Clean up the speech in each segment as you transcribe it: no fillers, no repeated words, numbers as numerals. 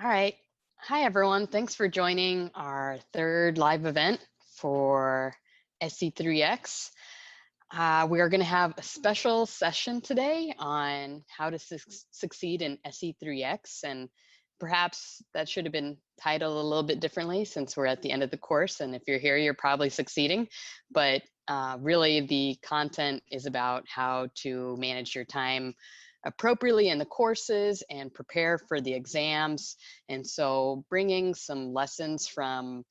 All right. Hi, everyone. Thanks for joining our third live event for SC3x. We are going to have a special session today on how to succeed in SC3x. And perhaps that should have been titled a little bit differently since we're at the end of the course. And if you're here, you're probably succeeding. But really, the content is about how to manage your time appropriately in the courses and prepare for the exams. And so bringing some lessons from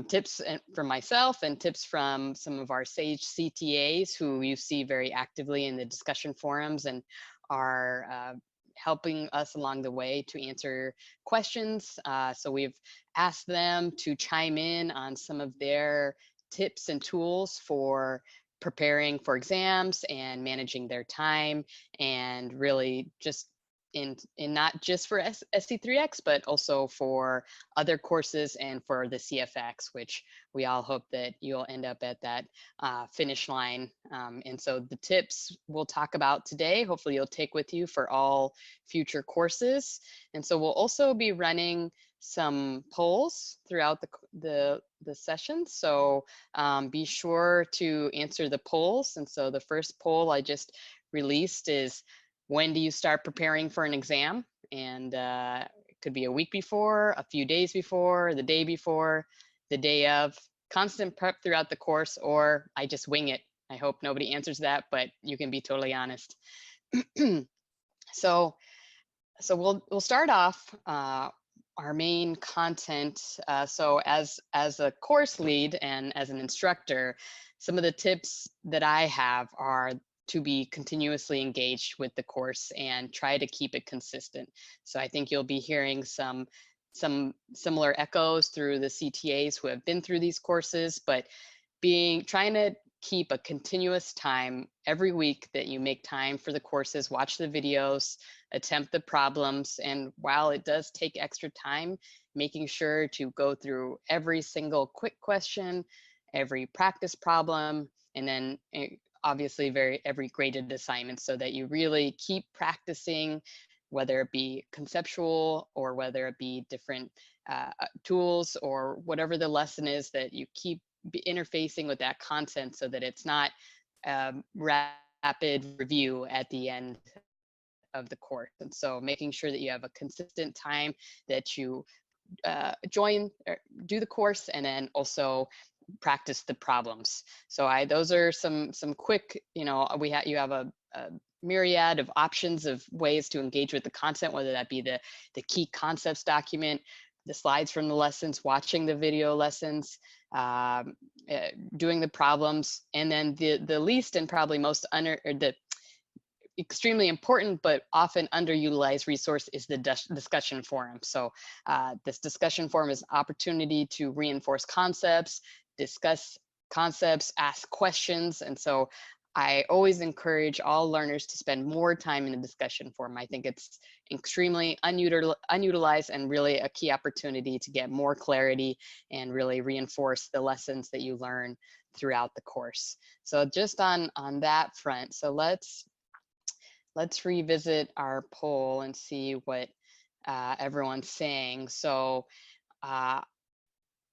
tips from myself and tips from some of our SAGE CTAs who you see very actively in the discussion forums and are helping us along the way to answer questions. So we've asked them to chime in on some of their tips and tools for preparing for exams and managing their time, and really just in not just for SC3x, but also for other courses and for the CFX, which we all hope that you'll end up at that finish line. And so the tips we'll talk about today, hopefully you'll take with you for all future courses. And so we'll also be running some polls throughout the session. So be sure to answer the polls. And so the first poll I just released is, when do you start preparing for an exam? And it could be a week before, a few days before, the day before, the day of, constant prep throughout the course, or I just wing it. I hope nobody answers that, but you can be totally honest. So we'll start off our main content. So as a course lead and as an instructor, some of the tips that I have are to be continuously engaged with the course and try to keep it consistent. So I think you'll be hearing some similar echoes through the CTAs who have been through these courses, but trying to keep a continuous time every week that you make time for the courses, watch the videos, attempt the problems. And while it does take extra time, making sure to go through every single quick question, every practice problem, and then obviously every graded assignment, so that you really keep practicing, whether it be conceptual or whether it be different tools or whatever the lesson is, that you keep interfacing with that content so that it's not rapid review at the end of the course. And so making sure that you have a consistent time that you join or do the course, and then also practice the problems. So those are some quick, you have a myriad of options of ways to engage with the content, whether that be the key concepts document, the slides from the lessons, watching the video lessons, doing the problems, and then the least and probably most the extremely important but often underutilized resource is the discussion forum. So this discussion forum is an opportunity to reinforce concepts, discuss concepts, ask questions. And so I always encourage all learners to spend more time in the discussion forum. I think it's extremely unutilized and really a key opportunity to get more clarity and really reinforce the lessons that you learn throughout the course. So just on that front, so let's revisit our poll and see what everyone's saying. So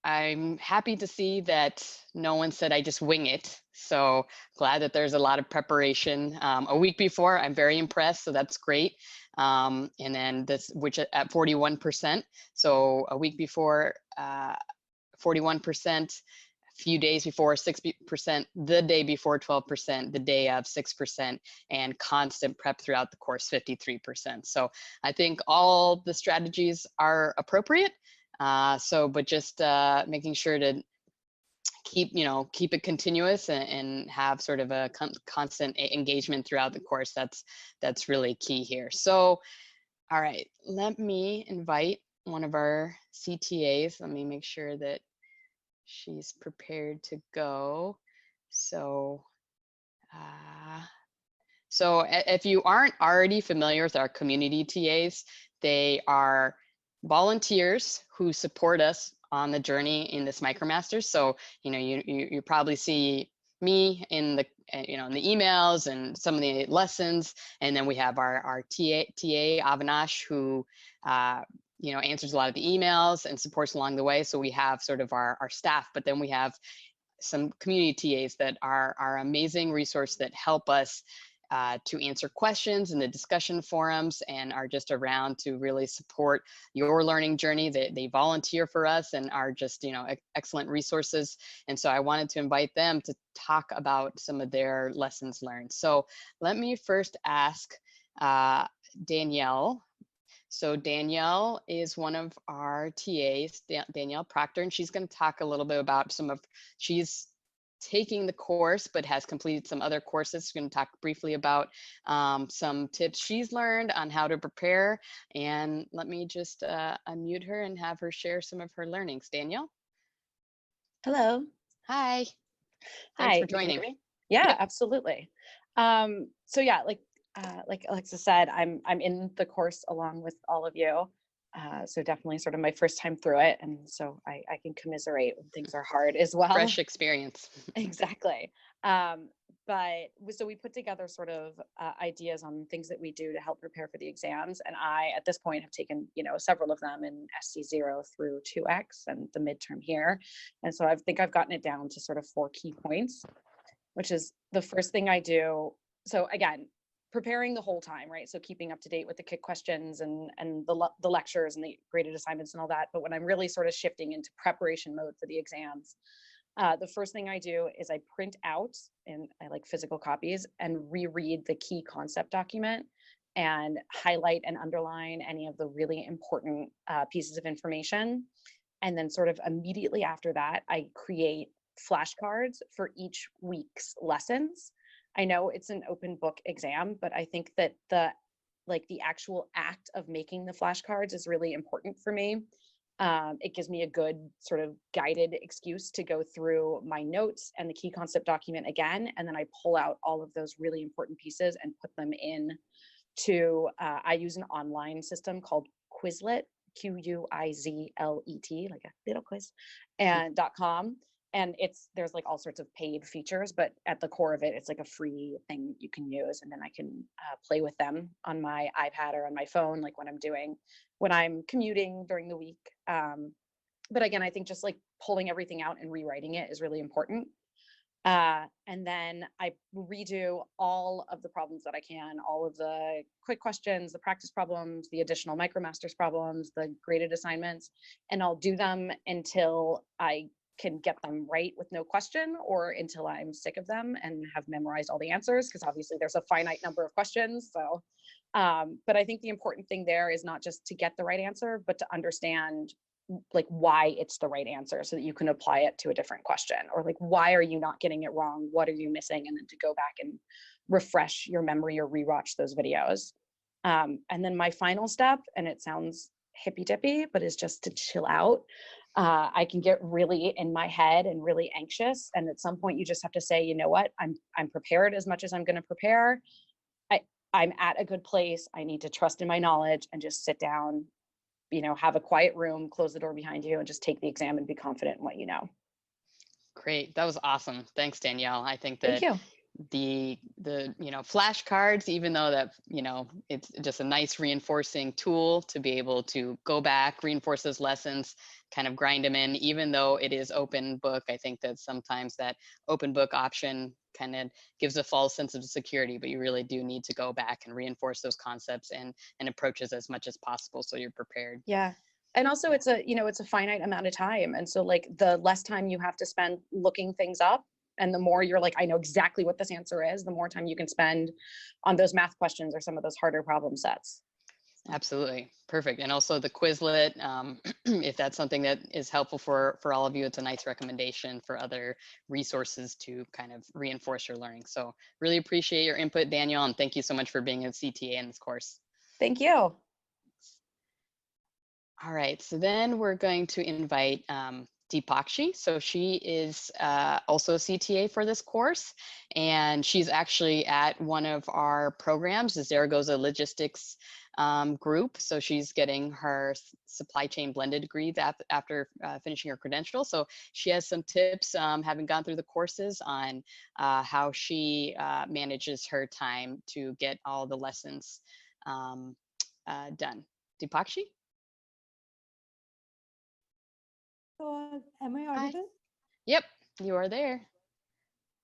I'm happy to see that no one said I just wing it. So glad that there's a lot of preparation. A week before, I'm very impressed, so that's great. And then which at 41%. So a week before, 41%. Few days before, 6%, the day before, 12%, the day of, 6%, and constant prep throughout the course, 53%. So I think all the strategies are appropriate. But just making sure to keep it continuous and have sort of a constant engagement throughout the course. That's really key here. So, all right, let me invite one of our CTAs. Let me make sure that she's prepared to go. So if you aren't already familiar with our community TAs, they are volunteers who support us on the journey in this MicroMasters. So you probably see me in in the emails and some of the lessons. And then we have our TA Avinash, who answers a lot of the emails and supports along the way. So we have sort of our staff, but then we have some community TAs that are amazing resource that help us to answer questions in the discussion forums and are just around to really support your learning journey. They volunteer for us and are just, excellent resources. And so I wanted to invite them to talk about some of their lessons learned. So let me first ask Danielle. So Danielle is one of our TAs, Danielle Proctor, and she's going to talk a little bit about she's taking the course, but has completed some other courses. She's going to talk briefly about some tips she's learned on how to prepare. And let me just unmute her and have her share some of her learnings. Danielle? Hello. Hi. Hi. Thanks for joining. Yeah, Yep. Absolutely. So yeah, like Alexis said, I'm in the course along with all of you. So definitely sort of my first time through it. And so I can commiserate when things are hard as well. Fresh experience. Exactly. So we put together sort of ideas on things that we do to help prepare for the exams. And I, at this point, have taken, several of them in SC0 through 2X and the midterm here. And so I think I've gotten it down to sort of 4 key points, which is the first thing I do. So again, preparing the whole time, right? So keeping up to date with the KIC questions and the lectures and the graded assignments and all that. But when I'm really sort of shifting into preparation mode for the exams, the first thing I do is I print out, and I like physical copies, and reread the key concept document and highlight and underline any of the really important pieces of information. And then sort of immediately after that, I create flashcards for each week's lessons. I know it's an open book exam, but I think that the actual act of making the flashcards is really important for me. It gives me a good sort of guided excuse to go through my notes and the key concept document again, and then I pull out all of those really important pieces and put them in to, I use an online system called Quizlet, Quizlet, like a little quiz, and .com. And there's like all sorts of paid features, but at the core of it, it's like a free thing you can use. And then I can play with them on my iPad or on my phone, like when I'm commuting during the week. But again, I think just like pulling everything out and rewriting it is really important. And then I redo all of the problems that I can, all of the quick questions, the practice problems, the additional MicroMasters problems, the graded assignments, and I'll do them until I can get them right with no question, or until I'm sick of them and have memorized all the answers, because obviously there's a finite number of questions. So, but I think the important thing there is not just to get the right answer, but to understand like why it's the right answer so that you can apply it to a different question, or like, why are you not getting it wrong? What are you missing? And then to go back and refresh your memory or rewatch those videos. And then my final step, and it sounds hippy dippy, but is just to chill out. I can get really in my head and really anxious. And at some point you just have to say, you know what, I'm prepared as much as I'm going to prepare. I'm at a good place. I need to trust in my knowledge and just sit down, have a quiet room, close the door behind you, and just take the exam and be confident in what you know. Great. That was awesome. Thanks, Danielle. I think that Thank you. the flashcards, even though that it's just a nice reinforcing tool to be able to go back, reinforce those lessons, kind of grind them in, even though it is open book. I think that sometimes that open book option kind of gives a false sense of security, but you really do need to go back and reinforce those concepts and approaches as much as possible so you're prepared. Yeah. And also it's a finite amount of time, and so like the less time you have to spend looking things up, and the more you're like, I know exactly what this answer is, the more time you can spend on those math questions or some of those harder problem sets. Absolutely. Perfect. And also the Quizlet, if that's something that is helpful for all of you, it's a nice recommendation for other resources to kind of reinforce your learning. So really appreciate your input, Danielle, and thank you so much for being a CTA in this course. Thank you. All right, so then we're going to invite Deepakshi. So she is also a CTA for this course, and she's actually at one of our programs, the Zaragoza Logistics group. So she's getting her supply chain blended degree after finishing her credential. So she has some tips, having gone through the courses, on how she manages her time to get all the lessons done. Deepakshi? So, am I Hi. audible? Yep, you are there.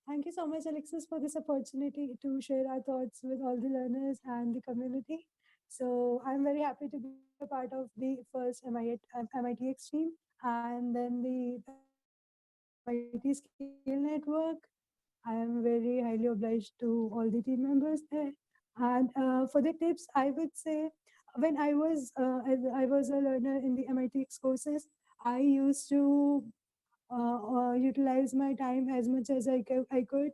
Thank you so much, Alexis, for this opportunity to share our thoughts with all the learners and the community. So, I'm very happy to be a part of the first MITx team and then the MIT Scale Network. I am very highly obliged to all the team members there. And for the tips, I would say when I was a learner in the MITx courses, I used to utilize my time as much as I could.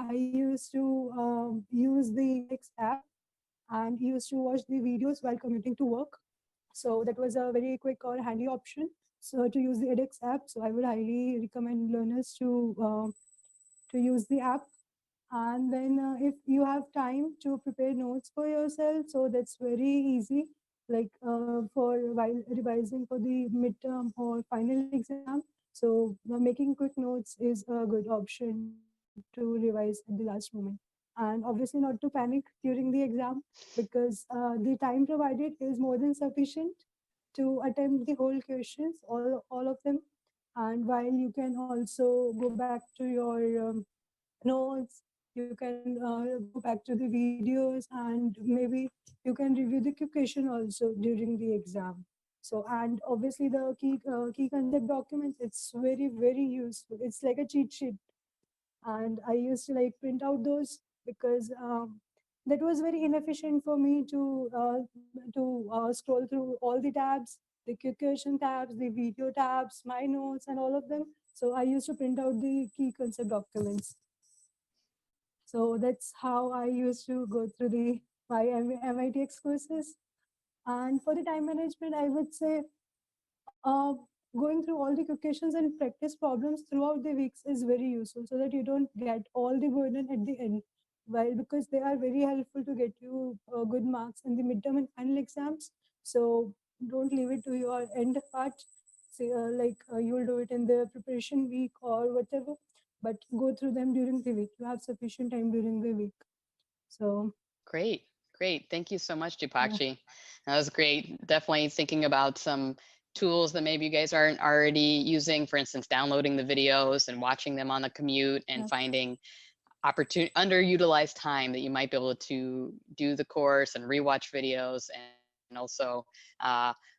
I used to use the edX app and used to watch the videos while commuting to work. So that was a very quick or handy option. So to use the edX app, so I would highly recommend learners to use the app. And then if you have time to prepare notes for yourself, so that's very easy. Like for while revising for the midterm or final exam, so making quick notes is a good option to revise at the last moment. And obviously not to panic during the exam, because the time provided is more than sufficient to attempt the whole questions, all of them. And while you can also go back to your notes, you can go back to the videos, and maybe you can review the question also during the exam. So, and obviously the key concept documents, it's very useful. It's like a cheat sheet, and I used to like print out those because that was very inefficient for me to scroll through all the tabs, the quick question tabs, the video tabs, my notes, and all of them. So I used to print out the key concept documents. So that's how I used to go through the my MITx courses. And for the time management, I would say going through all the questions and practice problems throughout the weeks is very useful, so that you don't get all the burden at the end. While because they are very helpful to get you good marks in the midterm and final exams. So don't leave it to your end part. Say, you'll do it in the preparation week or whatever, but go through them during the week. You have sufficient time during the week. So Great, great. Thank you so much, yeah, Deepakshi. That was great. Definitely thinking about some tools that maybe you guys aren't already using, for instance, downloading the videos and watching them on the commute, and yeah, finding underutilized time that you might be able to do the course and rewatch videos. And also,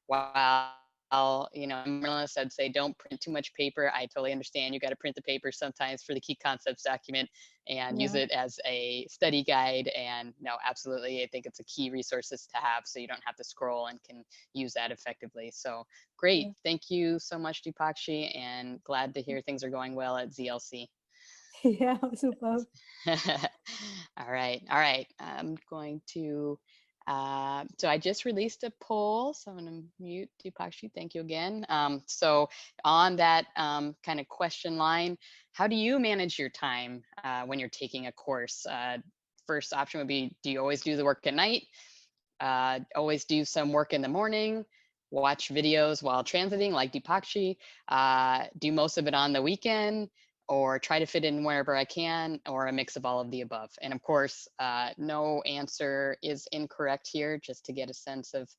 while I'm journalist, I'd say don't print too much paper. I totally understand you got to print the paper sometimes for the key concepts document and use yeah, it as a study guide. And no, absolutely, I think it's a key resources to have, so you don't have to scroll and can use that effectively. So great, yeah. thank you so much, Deepakshi, and glad to hear things are going well at ZLC. Yeah, super. All right, all right. I'm going to, so I just released a poll, so I'm going to mute Deepakshi. Thank you again. So on that kind of question line, how do you manage your time when you're taking a course? First option would be, do you always do the work at night? Always do some work in the morning? Watch videos while transiting like Deepakshi? Do most of it on the weekend? Or try to fit in wherever I can, or a mix of all of the above? And of course, no answer is incorrect here, just to get a sense of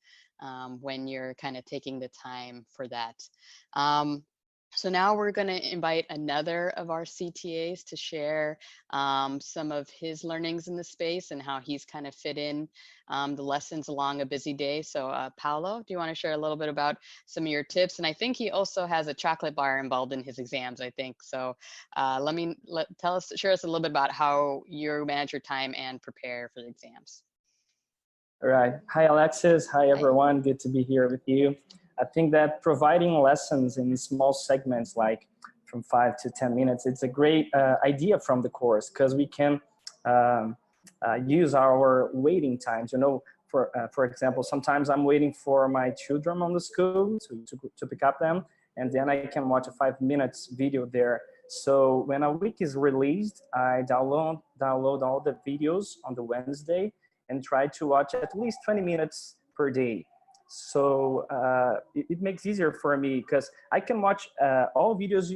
when you're kind of taking the time for that. So now we're going to invite another of our CTAs to share some of his learnings in the space and how he's kind of fit in the lessons along a busy day. So Paolo, do you want to share a little bit about some of your tips? And I think he also has a chocolate bar involved in his exams, I think. So share us a little bit about how you manage your time and prepare for the exams. All right. Hi, Alexis. Hi, everyone. Good to be here with you. I think that providing lessons in small segments, like from 5 to 10 minutes, it's a great idea from the course, because we can use our waiting times. You know, for example, sometimes I'm waiting for my children on the school to pick up them, and then I can watch a 5 minutes video there. So when a week is released, I download all the videos on the Wednesday, and try to watch at least 20 minutes per day. So it makes easier for me because I can watch all videos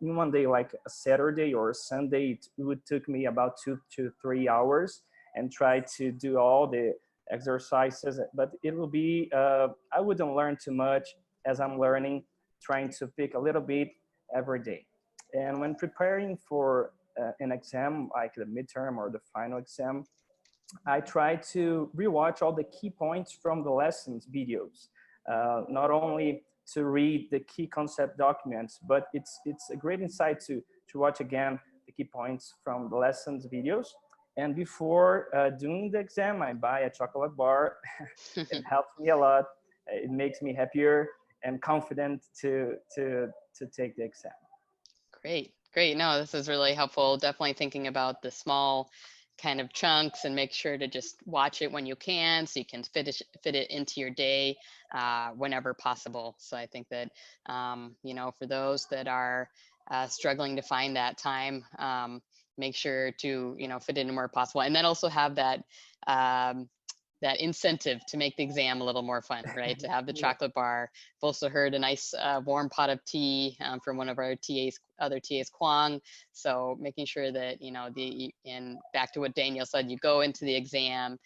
in one day, like a Saturday or a Sunday. It would take me about 2 to 3 hours and try to do all the exercises, but it will be, I wouldn't learn too much as I'm learning, trying to pick a little bit every day. And when preparing for an exam, like the midterm or the final exam, I try to rewatch all the key points from the lessons videos, not only to read the key concept documents, but it's a great insight to watch again the key points from the lessons videos. And before doing the exam, I buy a chocolate bar. It helps me a lot. It makes me happier and confident to take the exam. Great, great. No, this is really helpful. Definitely thinking about the small kind of chunks and make sure to just watch it when you can, so you can fit it into your day whenever possible. So I think that, you know, for those that are struggling to find that time, make sure to, you know, fit it in where possible, and then also have that that incentive to make the exam a little more fun, right? To have the chocolate bar. I've also heard a nice warm pot of tea from one of our other TAs, Kwang. So making sure that, you know, and back to what Daniel said, you go into the exam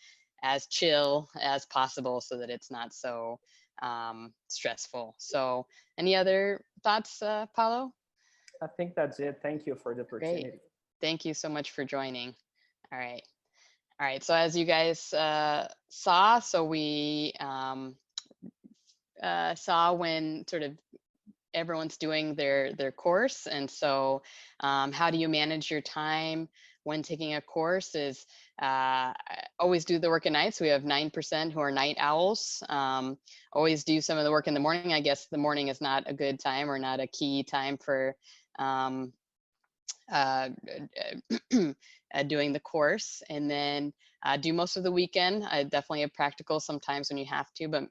as chill as possible so that it's not so stressful. So any other thoughts, Paulo? I think that's it. Thank you for the opportunity. Great. Thank you so much for joining. All right. All right, so as you guys saw, so we saw when sort of everyone's doing their course, and so how do you manage your time when taking a course is always do the work at night. So we have 9% who are night owls. Always do some of the work in the morning. I guess the morning is not a good time or not a key time for doing the course, and then do most of the weekend. Definitely a practical sometimes when you have to, but